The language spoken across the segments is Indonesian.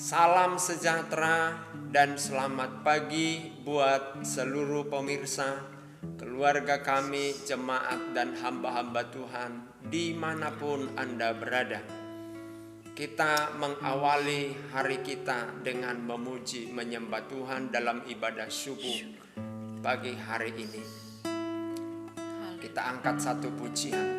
Salam sejahtera dan selamat pagi buat seluruh pemirsa, keluarga kami, jemaat dan hamba-hamba Tuhan dimanapun Anda berada. Kita mengawali hari kita dengan memuji menyembah Tuhan dalam ibadah subuh pagi hari ini. Kita angkat satu pujian.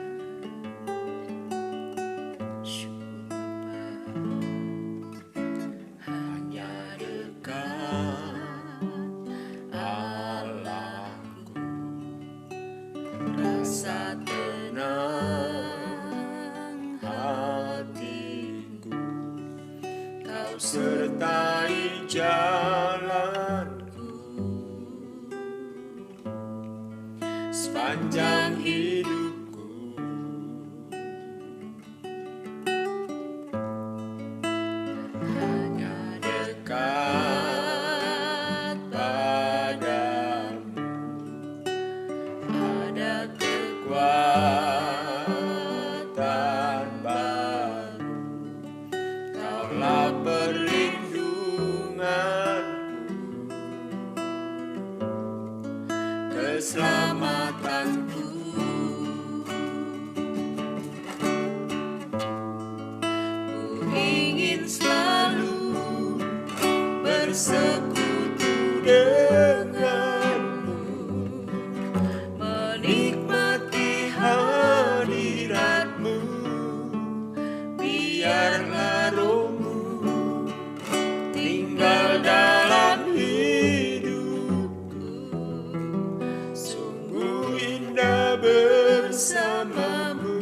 Sertai jalanku sepanjang hidupku, hanya dekat padamu ada kekuatan baru. Kaulah keselamatanku, ku ingin selalu bersekutu denganmu, menikmati hadiratmu. Biarlah rohmu tinggal dalam bersamamu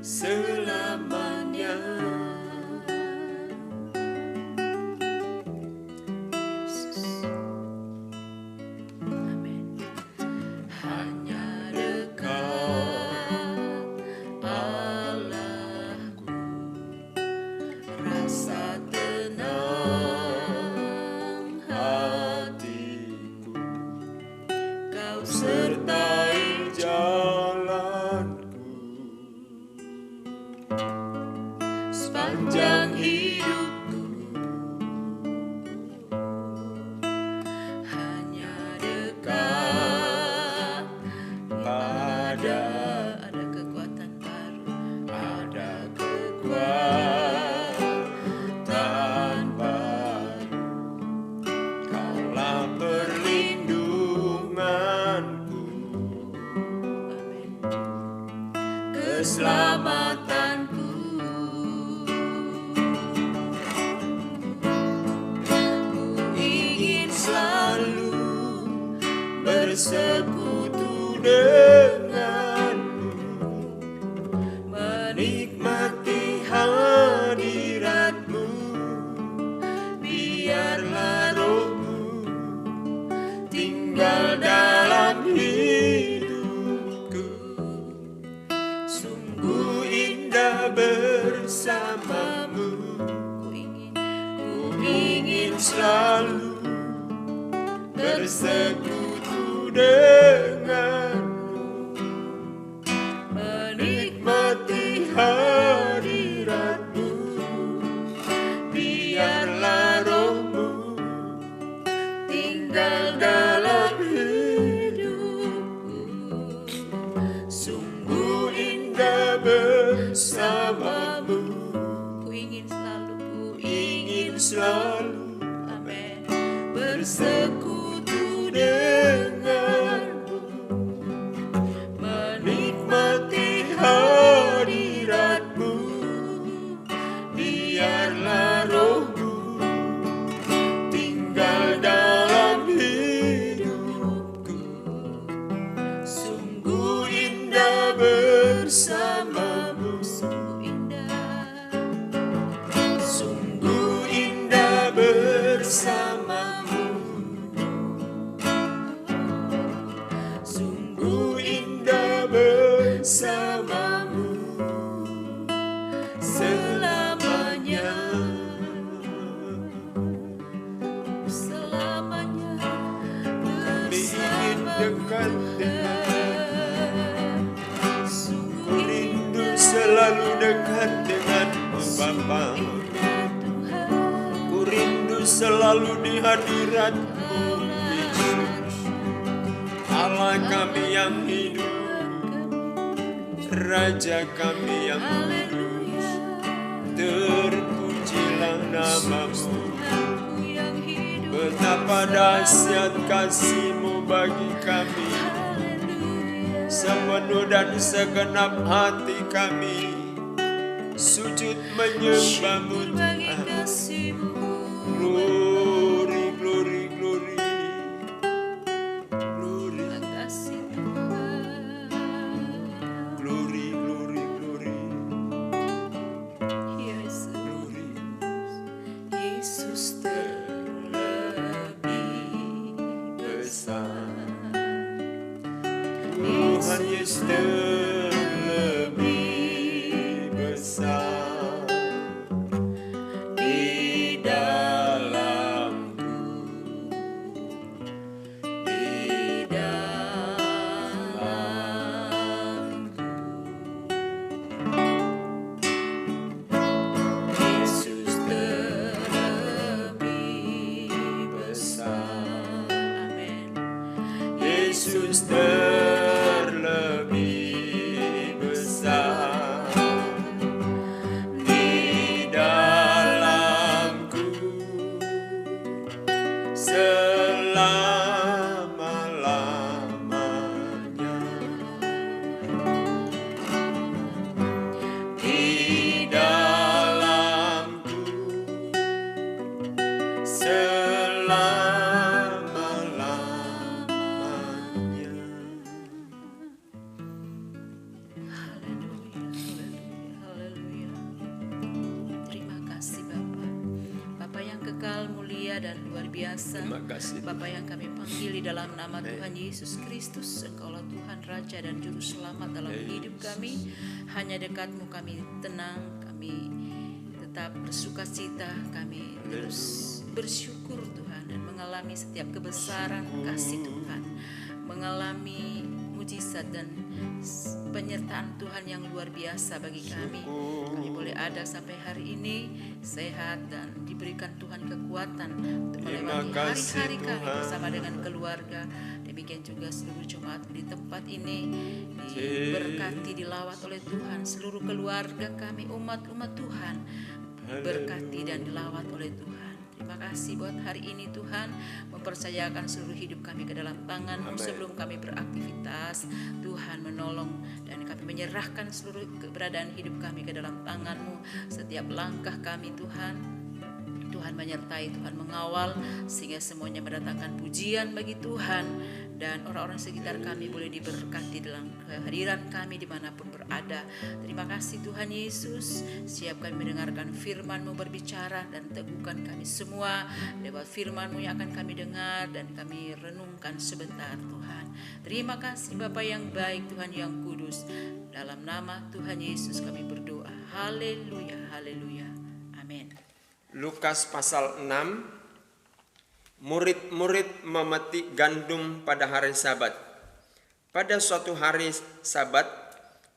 selamanya. Yesus. Amin. Hanya dekat Allahku, rasa tenang hatiku, kau sertai jalanku sepanjang hidupku, hanya dekat pada ada kekuatan baru, ada kekuatan baru. Kaulah perlindunganku, keselamatanku, ku ingin selalu bersekutu denganmu, menikmati hadiratmu. Biarlah rohmu tinggal dalam hidupku, sungguh indah bersamamu. Ku ingin selalu bersekutu denganmu, menikmati hadiratmu. Biarlah rohmu tinggal dalam hidupku, sungguh indah bersamamu. Ku ingin selalu, amin, bersekutu denganmu, menikmati hadiratmu. Biarlah rohmu tinggal dalam hidupku, sungguh indah bersamamu. Sungguh indah bersamamu, sungguh indah bersamamu selamanya, selamanya bersama dekat dengan, sungguh rindu selalu dekat denganmu Bapa. rindu selalu di hadirat-Mu, Yesus. Allah kami yang hidup, Raja kami yang kudus, terpujilah nama-Mu. Betapa dahsyat kasih-Mu bagi kami, sepenuh dan segenap hati kami sujud menyembah-Mu Tuhan. Glory, glory, glory, glory, glory, glory, glory, glory. Yesus terlebih besar. Tuhan Yesus terlebih besar di dalamku, di dalamku. Yesus terlebih besar. Amin. Yesus terlebih besar di dalamku selama-lamanya, di dalamku selama-lamanya. Haleluya, haleluya, haleluya. Terima kasih Bapa. Bapa yang kekal, mulia dan luar biasa. Terima kasih. Bapa yang kami panggil di dalam nama Tuhan Yesus Kristus. Engkaulah Tuhan Raja dan Juru Selamat dalam hidup kami. Hanya dekat-Mu kami tenang, kami tetap bersukacita, kami terus bersyukur Tuhan dan mengalami setiap kebesaran kasih Tuhan, mengalami mujizat dan penyertaan Tuhan yang luar biasa bagi kami. Kami boleh ada sampai hari ini sehat dan diberikan Tuhan kekuatan untuk melewati hari-hari kami bersama dengan keluarga. Demikian juga seluruh jemaat di tempat ini diberkati, dilawat oleh Tuhan. Seluruh keluarga kami, umat-umat Tuhan diberkati dan dilawat oleh Tuhan. Terima kasih buat hari ini Tuhan, mempercayakan seluruh hidup kami ke dalam tangan-Mu. Sebelum kami beraktivitas, Tuhan menolong dan kami menyerahkan seluruh keberadaan hidup kami ke dalam tangan-Mu. Setiap langkah kami Tuhan, Tuhan menyertai, Tuhan mengawal, sehingga semuanya mendatangkan pujian bagi Tuhan. Dan orang-orang sekitar kami boleh diberkati dalam kehadiran kami dimanapun berada. Terima kasih Tuhan Yesus. Siap kami mendengarkan firman-Mu berbicara, dan teguhkan kami semua lewat firman-Mu yang akan kami dengar dan kami renungkan sebentar Tuhan. Terima kasih Bapa yang baik, Tuhan yang kudus. Dalam nama Tuhan Yesus kami berdoa. Haleluya, haleluya. Amin. Lukas pasal 6. Murid-murid memetik gandum pada hari Sabat. Pada suatu hari Sabat,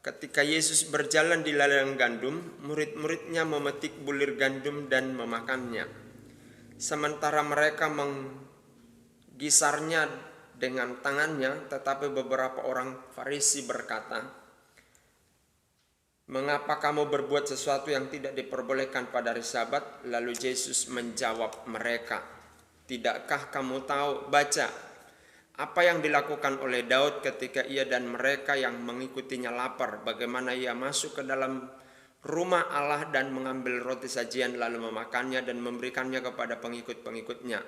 ketika Yesus berjalan di ladang gandum, murid-muridnya memetik bulir gandum dan memakannya. Sementara mereka menggisarnya dengan tangannya, tetapi beberapa orang Farisi berkata, "Mengapa kamu berbuat sesuatu yang tidak diperbolehkan pada hari Sabat?" Lalu Yesus menjawab mereka, "Tidakkah kamu baca apa yang dilakukan oleh Daud ketika ia dan mereka yang mengikutinya lapar, bagaimana ia masuk ke dalam rumah Allah dan mengambil roti sajian lalu memakannya dan memberikannya kepada pengikut-pengikutnya.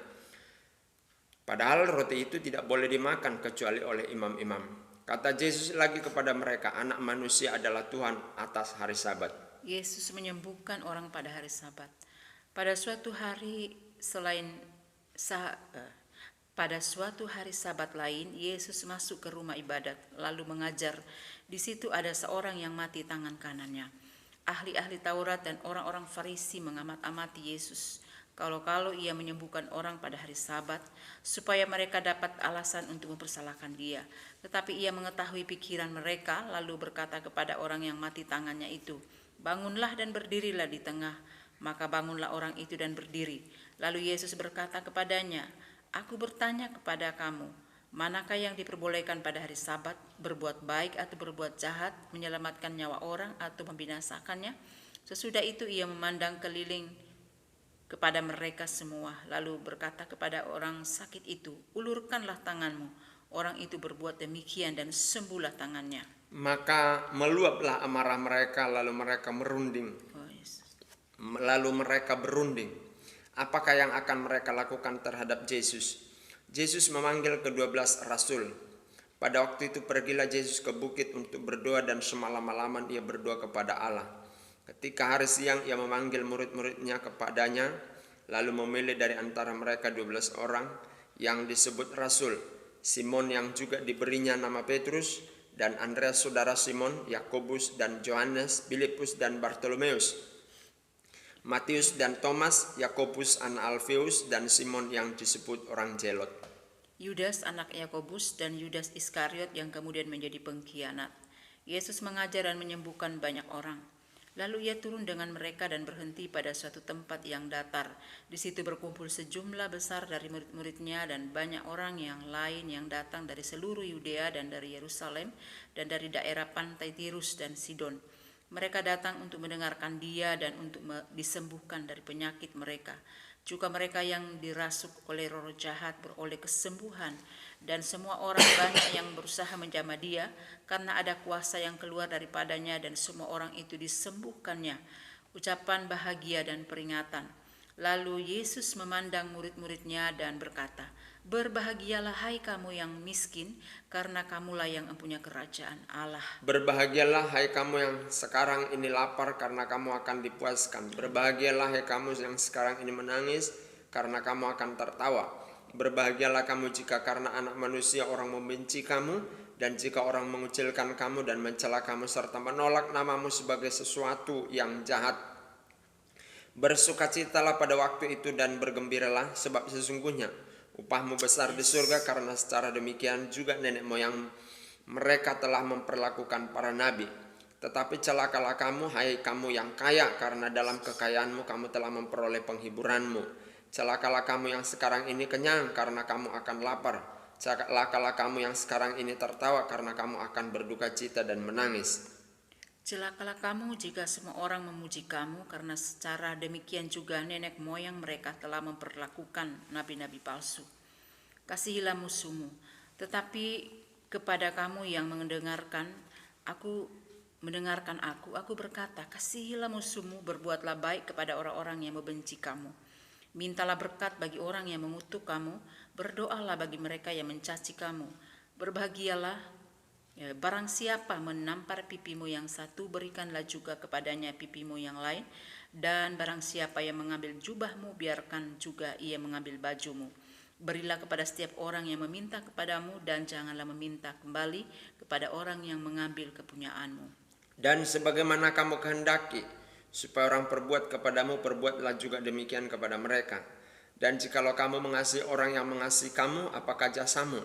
Padahal roti itu tidak boleh dimakan kecuali oleh imam-imam. Kata Yesus lagi kepada mereka, Anak manusia adalah Tuhan atas hari Sabat." Yesus menyembuhkan orang pada hari Sabat. Pada suatu hari pada suatu hari Sabat lain, Yesus masuk ke rumah ibadat lalu mengajar. Di situ ada seorang yang mati tangan kanannya. Ahli-ahli Taurat dan orang-orang Farisi mengamat-amati Yesus. Kalau ia menyembuhkan orang pada hari Sabat, supaya mereka dapat alasan untuk mempersalahkan dia. Tetapi ia mengetahui pikiran mereka, lalu berkata kepada orang yang mati tangannya itu, "Bangunlah dan berdirilah di tengah Maka bangunlah orang itu dan berdiri. Lalu Yesus berkata kepadanya, "Aku bertanya kepada kamu, manakah yang diperbolehkan pada hari Sabat, berbuat baik atau berbuat jahat, menyelamatkan nyawa orang atau membinasakannya?" Sesudah itu ia memandang keliling kepada mereka semua, lalu berkata kepada orang sakit itu, "Ulurkanlah tanganmu." Orang itu berbuat demikian dan sembuhlah tangannya. Maka meluaplah amarah mereka, lalu mereka merunding. Oh, yes. Lalu mereka berunding. Apakah yang akan mereka lakukan terhadap Yesus? Yesus memanggil ke-12 rasul. Pada waktu itu pergilah Yesus ke bukit untuk berdoa dan semalam-malaman ia berdoa kepada Allah. Ketika hari siang ia memanggil murid-muridnya kepadanya, lalu memilih dari antara mereka 12 orang yang disebut rasul, Simon yang juga diberinya nama Petrus, dan Andreas saudara Simon, Yakobus dan Yohanes, Filipus dan Bartolomeus, Matius dan Thomas, Yakobus anak Alfeus, dan Simon yang disebut orang Zelot, Yudas anak Yakobus, dan Yudas Iskariot yang kemudian menjadi pengkhianat. Yesus mengajar dan menyembuhkan banyak orang. Lalu ia turun dengan mereka dan berhenti pada suatu tempat yang datar. Di situ berkumpul sejumlah besar dari murid-muridnya dan banyak orang yang lain yang datang dari seluruh Yudea dan dari Yerusalem dan dari daerah pantai Tirus dan Sidon. Mereka datang untuk mendengarkan dia dan untuk disembuhkan dari penyakit mereka. Juga mereka yang dirasuk oleh roh jahat beroleh kesembuhan, dan semua orang banyak yang berusaha menjamah dia karena ada kuasa yang keluar daripadanya, dan semua orang itu disembuhkannya. Ucapan bahagia dan peringatan. Lalu Yesus memandang murid-muridnya dan berkata, "Berbahagialah hai kamu yang miskin, karena kamulah yang mempunyai kerajaan Allah. Berbahagialah hai kamu yang sekarang ini lapar, karena kamu akan dipuaskan. Berbahagialah hai kamu yang sekarang ini menangis, karena kamu akan tertawa. Berbahagialah kamu jika karena anak manusia orang membenci kamu, dan jika orang mengucilkan kamu dan mencela kamu serta menolak namamu sebagai sesuatu yang jahat. Bersukacitalah pada waktu itu dan bergembiralah, sebab sesungguhnya upahmu besar di surga, karena secara demikian juga nenek moyang mereka telah memperlakukan para nabi. Tetapi celakalah kamu, hai kamu yang kaya, karena dalam kekayaanmu kamu telah memperoleh penghiburanmu. Celakalah kamu yang sekarang ini kenyang, karena kamu akan lapar. Celakalah kamu yang sekarang ini tertawa, karena kamu akan berduka cita dan menangis. Celakalah kamu jika semua orang memuji kamu, karena secara demikian juga nenek moyang mereka telah memperlakukan nabi-nabi palsu. Kasihilah musuhmu, tetapi kepada kamu yang mendengarkan aku berkata, kasihilah musuhmu, berbuatlah baik kepada orang-orang yang membenci kamu. Mintalah berkat bagi orang yang mengutuk kamu, berdoalah bagi mereka yang mencaci kamu. Berbahagialah barang siapa menampar pipimu yang satu, berikanlah juga kepadanya pipimu yang lain. Dan barang siapa yang mengambil jubahmu, biarkan juga ia mengambil bajumu. Berilah kepada setiap orang yang meminta kepadamu, dan janganlah meminta kembali kepada orang yang mengambil kepunyaanmu. Dan sebagaimana kamu kehendaki supaya orang perbuat kepadamu, perbuatlah juga demikian kepada mereka. Dan jikalau kamu mengasihi orang yang mengasihi kamu, apakah jasamu?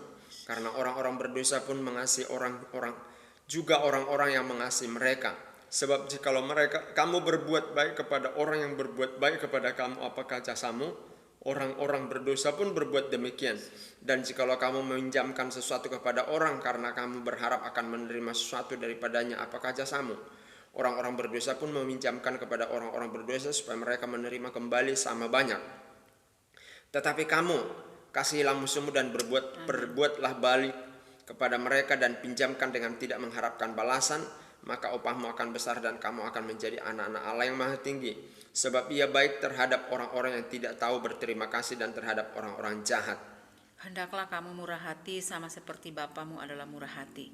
Karena orang-orang berdosa pun mengasihi orang-orang yang mengasihi mereka. Sebab jikalau kamu berbuat baik kepada orang yang berbuat baik kepada kamu, apakah jasamu? Orang-orang berdosa pun berbuat demikian. Dan jikalau kamu meminjamkan sesuatu kepada orang karena kamu berharap akan menerima sesuatu daripadanya, apakah jasamu? Orang-orang berdosa pun meminjamkan kepada orang-orang berdosa supaya mereka menerima kembali sama banyak. Tetapi kamu kasihilah musuhmu dan berbuatlah balik kepada mereka dan pinjamkan dengan tidak mengharapkan balasan, maka upahmu akan besar dan kamu akan menjadi anak-anak Allah yang maha tinggi. Sebab ia baik terhadap orang-orang yang tidak tahu berterima kasih dan terhadap orang-orang jahat. Hendaklah kamu murah hati sama seperti Bapamu adalah murah hati.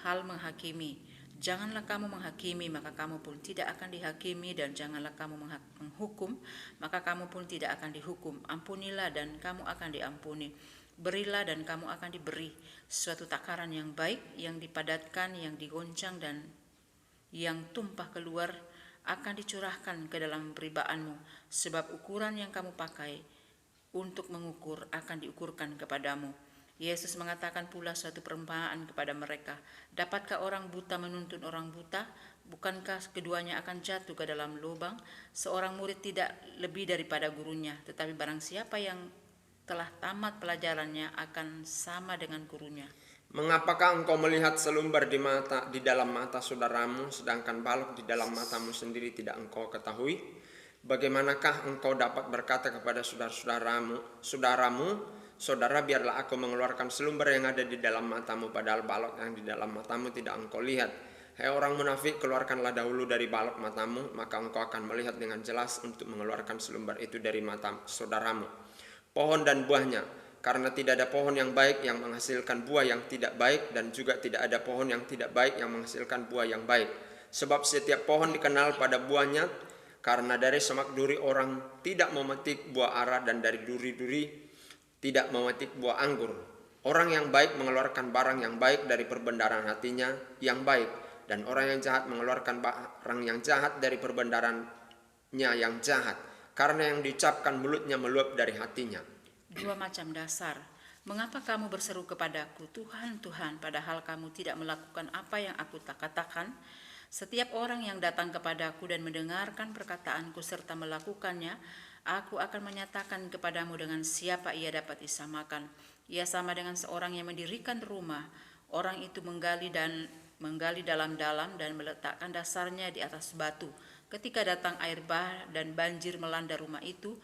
Hal menghakimi, janganlah kamu menghakimi, maka kamu pun tidak akan dihakimi, dan janganlah kamu menghukum, maka kamu pun tidak akan dihukum. Ampunilah dan kamu akan diampuni. Berilah dan kamu akan diberi. Suatu takaran yang baik, yang dipadatkan, yang digoncang dan yang tumpah keluar akan dicurahkan ke dalam peribaanmu. Sebab ukuran yang kamu pakai untuk mengukur akan diukurkan kepadamu. Yesus mengatakan pula suatu perumpamaan kepada mereka. Dapatkah orang buta menuntun orang buta? Bukankah keduanya akan jatuh ke dalam lubang? Seorang murid tidak lebih daripada gurunya, tetapi barang siapa yang telah tamat pelajarannya akan sama dengan gurunya. Mengapakah engkau melihat selumbar di dalam mata saudaramu, sedangkan balok di dalam matamu sendiri tidak engkau ketahui? Bagaimanakah engkau dapat berkata kepada saudaramu, saudara, biarlah aku mengeluarkan selumbar yang ada di dalam matamu, padahal balok yang di dalam matamu tidak engkau lihat. Hai orang munafik, keluarkanlah dahulu dari balok matamu, maka engkau akan melihat dengan jelas untuk mengeluarkan selumbar itu dari mata saudaramu. Pohon dan buahnya, karena tidak ada pohon yang baik yang menghasilkan buah yang tidak baik, dan juga tidak ada pohon yang tidak baik yang menghasilkan buah yang baik. Sebab setiap pohon dikenal pada buahnya, karena dari semak duri orang tidak memetik buah ara, dan dari duri-duri tidak memetik buah anggur. Orang yang baik mengeluarkan barang yang baik dari perbendaharaan hatinya yang baik, dan orang yang jahat mengeluarkan barang yang jahat dari perbendaharannya yang jahat, karena yang diucapkan mulutnya meluap dari hatinya. Dua macam dasar. Mengapa kamu berseru kepadaku, Tuhan, Tuhan, padahal kamu tidak melakukan apa yang aku katakan? Setiap orang yang datang kepadaku dan mendengarkan perkataanku serta melakukannya, aku akan menyatakan kepadamu dengan siapa ia dapat disamakan. Ia sama dengan seorang yang mendirikan rumah. Orang itu menggali dalam-dalam dan meletakkan dasarnya di atas batu. Ketika datang air bah dan banjir melanda rumah itu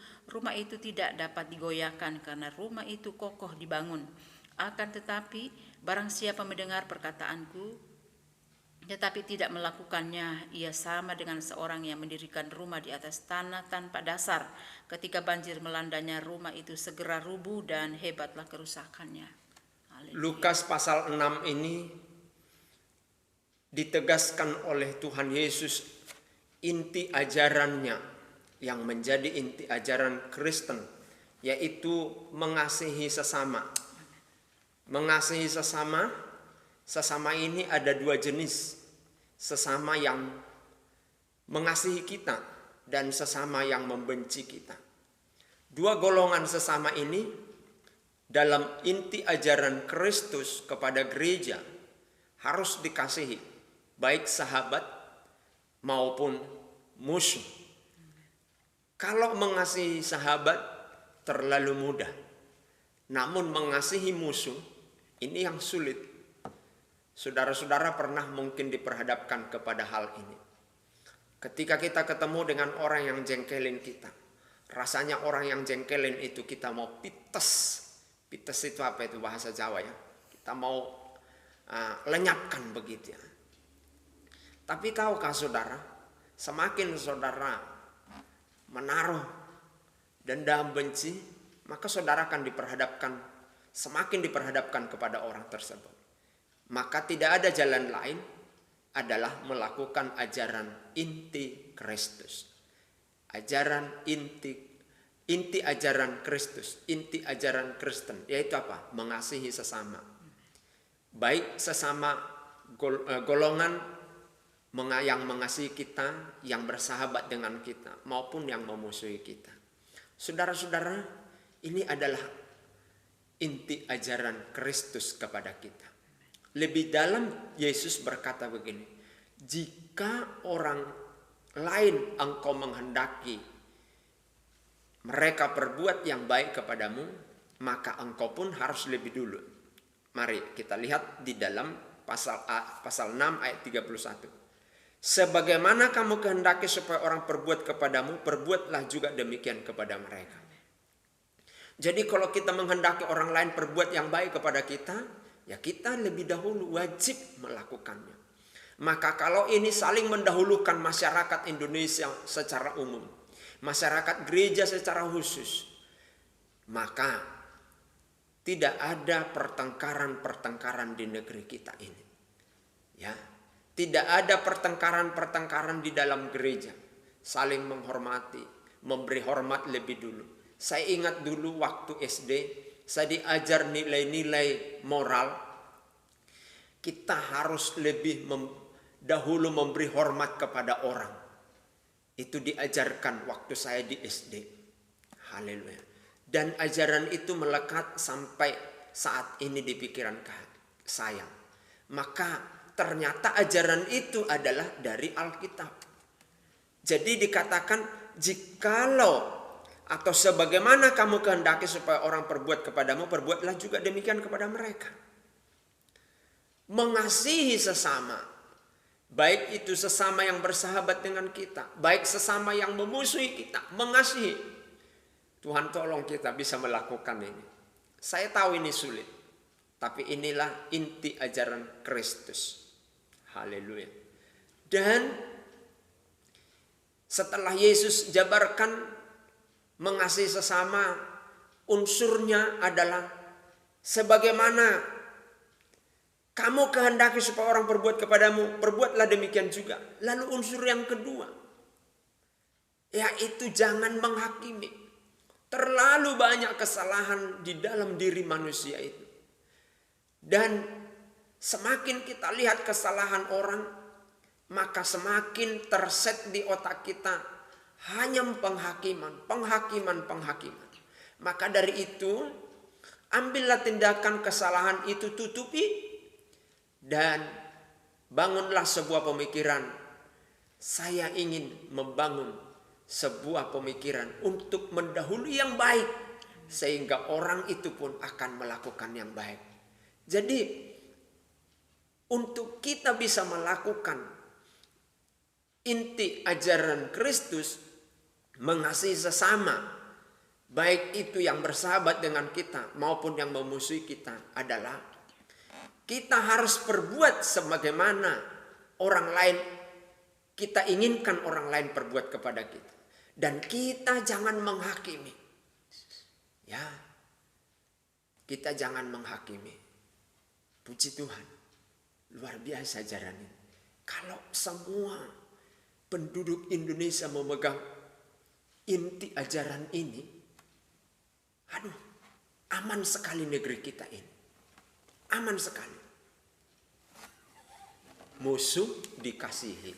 tidak dapat digoyahkan karena rumah itu kokoh dibangun. Akan tetapi barang siapa mendengar perkataanku tetapi tidak melakukannya, ia sama dengan seorang yang mendirikan rumah di atas tanah tanpa dasar. Ketika banjir melandanya, rumah itu segera rubuh dan hebatlah kerusakannya. Haleluya. Lukas pasal 6 ini ditegaskan oleh Tuhan Yesus inti ajarannya yang menjadi inti ajaran Kristen, yaitu mengasihi sesama. Mengasihi sesama ini ada dua jenis. Sesama yang mengasihi kita dan sesama yang membenci kita. Dua golongan sesama ini dalam inti ajaran Kristus kepada gereja harus dikasihi, baik sahabat maupun musuh. Kalau mengasihi sahabat terlalu mudah, namun mengasihi musuh ini yang sulit. Saudara-saudara pernah mungkin diperhadapkan kepada hal ini. Ketika kita ketemu dengan orang yang jengkelin kita, rasanya orang yang jengkelin itu kita mau pites. Pites itu apa itu bahasa Jawa ya? Kita mau lenyapkan begitu ya. Tapi tahukah saudara, semakin saudara menaruh dendam benci, maka saudara akan semakin diperhadapkan kepada orang tersebut. Maka tidak ada jalan lain adalah melakukan ajaran inti Kristus. Ajaran inti ajaran Kristus, inti ajaran Kristen, yaitu apa? Mengasihi sesama. Baik sesama golongan yang mengasihi kita, yang bersahabat dengan kita, maupun yang memusuhi kita. Saudara-saudara, ini adalah inti ajaran Kristus kepada kita. Lebih dalam Yesus berkata begini, jika orang lain engkau menghendaki mereka berbuat yang baik kepadamu, maka engkau pun harus lebih dulu. Mari kita lihat di dalam pasal 6 ayat 31. Sebagaimana kamu kehendaki supaya orang berbuat kepadamu, perbuatlah juga demikian kepada mereka. Jadi kalau kita menghendaki orang lain berbuat yang baik kepada kita, ya kita lebih dahulu wajib melakukannya. Maka kalau ini saling mendahulukan masyarakat Indonesia secara umum, masyarakat gereja secara khusus, maka tidak ada pertengkaran-pertengkaran di negeri kita ini. Ya, tidak ada pertengkaran-pertengkaran di dalam gereja. Saling menghormati, memberi hormat lebih dulu. Saya ingat dulu waktu SD, saya diajar nilai-nilai moral. Kita harus lebih dahulu memberi hormat kepada orang. Itu diajarkan waktu saya di SD. Haleluya. Dan ajaran itu melekat sampai saat ini di pikiran saya. Maka ternyata ajaran itu adalah dari Alkitab. Jadi dikatakan jikalau atau sebagaimana kamu kehendaki supaya orang perbuat kepadamu, perbuatlah juga demikian kepada mereka. Mengasihi sesama, baik itu sesama yang bersahabat dengan kita, baik sesama yang memusuhi kita, mengasihi. Tuhan tolong kita bisa melakukan ini. Saya tahu ini sulit, tapi inilah inti ajaran Kristus. Haleluya. Dan setelah Yesus jabarkan mengasihi sesama, unsurnya adalah sebagaimana kamu kehendaki supaya orang berbuat kepadamu, perbuatlah demikian juga. Lalu unsur yang kedua, yaitu jangan menghakimi. Terlalu banyak kesalahan di dalam diri manusia itu. Dan semakin kita lihat kesalahan orang, maka semakin terset di otak kita hanya penghakiman. Maka dari itu, ambillah tindakan kesalahan itu, tutupi, dan bangunlah sebuah pemikiran. Saya ingin membangun sebuah pemikiran untuk mendahului yang baik, sehingga orang itu pun akan melakukan yang baik. Jadi untuk kita bisa melakukan inti ajaran Kristus, mengasihi sesama, baik itu yang bersahabat dengan kita maupun yang memusuhi kita, adalah kita harus berbuat sebagaimana orang lain, kita inginkan orang lain berbuat kepada kita. Dan kita jangan menghakimi. Ya, kita jangan menghakimi. Puji Tuhan, luar biasa ajaran ini. Kalau semua penduduk Indonesia memegang inti ajaran ini, aduh, aman sekali negeri kita ini. Aman sekali. Musuh dikasihi.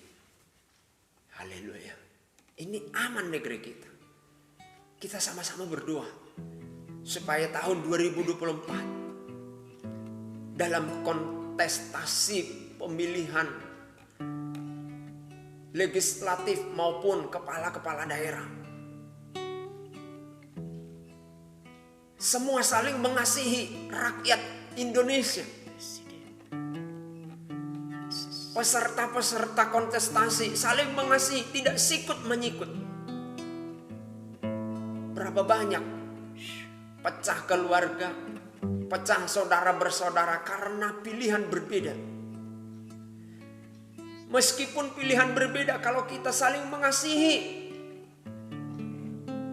Haleluya. Ini aman negeri kita. Kita sama-sama berdoa supaya tahun 2024 dalam kontestasi pemilihan legislatif maupun kepala-kepala daerah, semua saling mengasihi rakyat Indonesia. Peserta-peserta kontestasi saling mengasihi, tidak sikut menyikut. Berapa banyak pecah keluarga, pecah saudara bersaudara karena pilihan berbeda. Meskipun pilihan berbeda, kalau kita saling mengasihi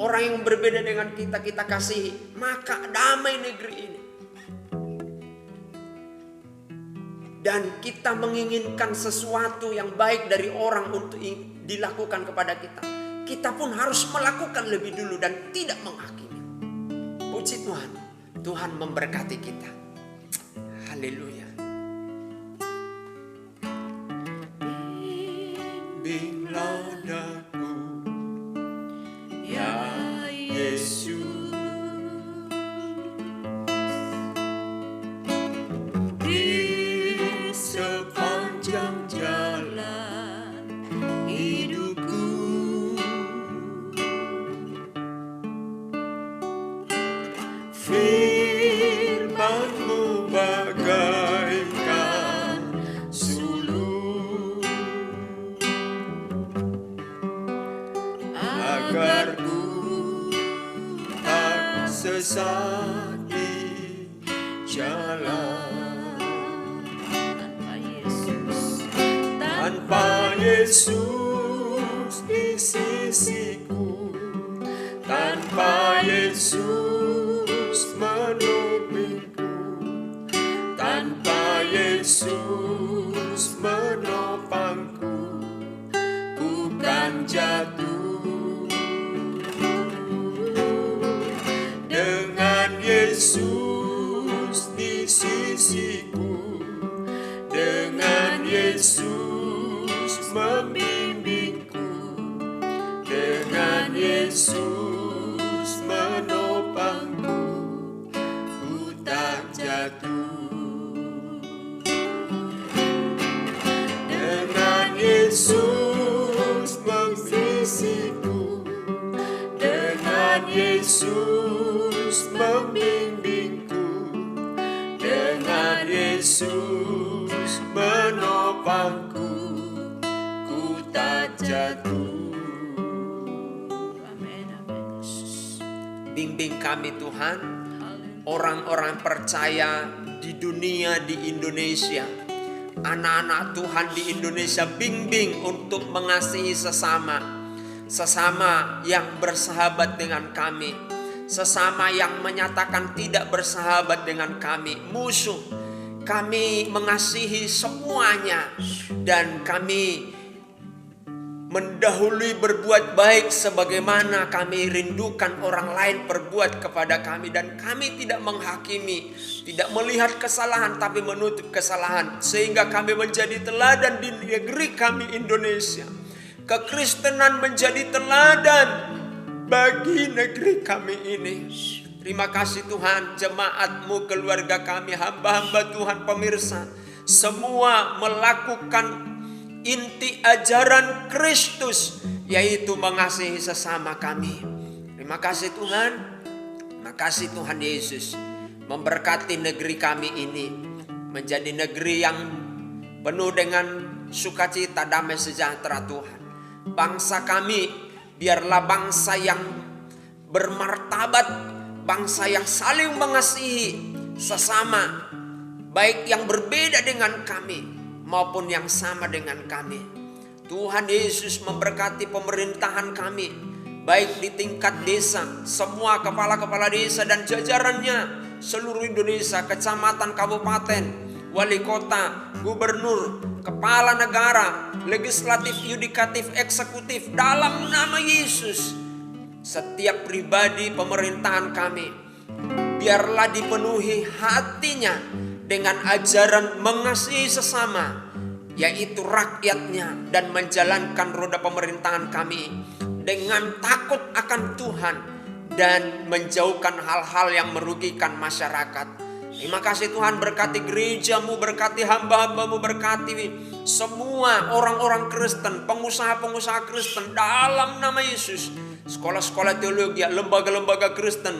orang yang berbeda dengan kita, kita kasihi, maka damai negeri ini. Dan kita menginginkan sesuatu yang baik dari orang untuk dilakukan kepada kita, kita pun harus melakukan lebih dulu dan tidak menghakimi. Puji Tuhan, Tuhan memberkati kita. Haleluya. Bimbinglah daku, ya Yesus. Sepanjang jalan hidupku, firman-Mu bagaikan sulur, agar ku tak sesat di jalan. Tanpa Yesus di sisiku, tanpa Yesus menopingku, tanpa Yesus menopangku, ku kan jatuh. Dengan Yesus di sisiku, dengan Yesus membimbingku, dengan Yesus menopangku, ku tak jatuh. Tuhan Yesus membimbingku, dengan Yesus menopangku, ku tak jatuh. Amin, amin. Bimbing kami Tuhan, orang-orang percaya di dunia, di Indonesia, anak-anak Tuhan di Indonesia, bimbing untuk mengasihi sesama yang bersahabat dengan kami, sesama yang menyatakan tidak bersahabat dengan kami, musuh. Kami mengasihi semuanya, dan kami mendahului berbuat baik sebagaimana kami rindukan orang lain berbuat kepada kami. Dan kami tidak menghakimi, tidak melihat kesalahan, tapi menutup kesalahan, sehingga kami menjadi teladan di negeri kami Indonesia. Kekristenan menjadi teladan bagi negeri kami ini. Terima kasih Tuhan, jemaat-Mu, keluarga kami, hamba-hamba Tuhan, pemirsa, semua melakukan inti ajaran Kristus, yaitu mengasihi sesama kami. Terima kasih Tuhan. Terima kasih Tuhan Yesus memberkati negeri kami ini menjadi negeri yang penuh dengan sukacita, damai sejahtera Tuhan. Bangsa kami biarlah bangsa yang bermartabat, bangsa yang saling mengasihi sesama, baik yang berbeda dengan kami maupun yang sama dengan kami. Tuhan Yesus memberkati pemerintahan kami, baik di tingkat desa, semua kepala-kepala desa dan jajarannya, seluruh Indonesia, kecamatan, kabupaten, wali kota, gubernur, kepala negara, legislatif, yudikatif, eksekutif, dalam nama Yesus. Setiap pribadi pemerintahan kami, biarlah dipenuhi hatinya dengan ajaran mengasihi sesama, yaitu rakyatnya, dan menjalankan roda pemerintahan kami dengan takut akan Tuhan dan menjauhkan hal-hal yang merugikan masyarakat. Terima kasih Tuhan, berkati gereja-Mu, berkati hamba-hamba-Mu, berkati semua orang-orang Kristen, pengusaha-pengusaha Kristen dalam nama Yesus. Sekolah-sekolah teologi, lembaga-lembaga Kristen,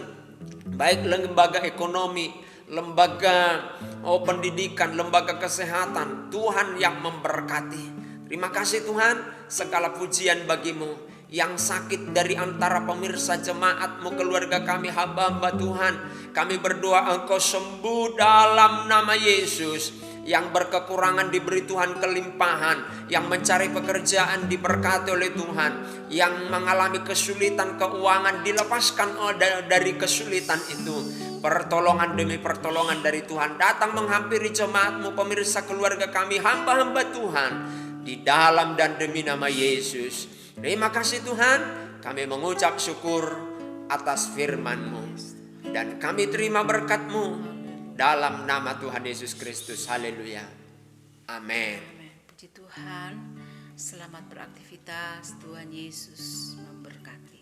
baik lembaga ekonomi, lembaga pendidikan, lembaga kesehatan, Tuhan yang memberkati. Terima kasih Tuhan, segala pujian bagi-Mu. Yang sakit dari antara pemirsa jemaat-Mu, keluarga kami, hamba-hamba Tuhan, kami berdoa Engkau sembuh dalam nama Yesus. Yang berkekurangan diberi Tuhan kelimpahan, yang mencari pekerjaan diberkati oleh Tuhan, yang mengalami kesulitan keuangan dilepaskan dari kesulitan itu. Pertolongan demi pertolongan dari Tuhan datang menghampiri jemaat-Mu, pemirsa, keluarga kami, hamba-hamba Tuhan, di dalam dan demi nama Yesus. Terima kasih Tuhan, kami mengucap syukur atas firman-Mu, dan kami terima berkat-Mu dalam nama Tuhan Yesus Kristus. Haleluya. Amin. Puji Tuhan. Selamat beraktivitas. Tuhan Yesus memberkati.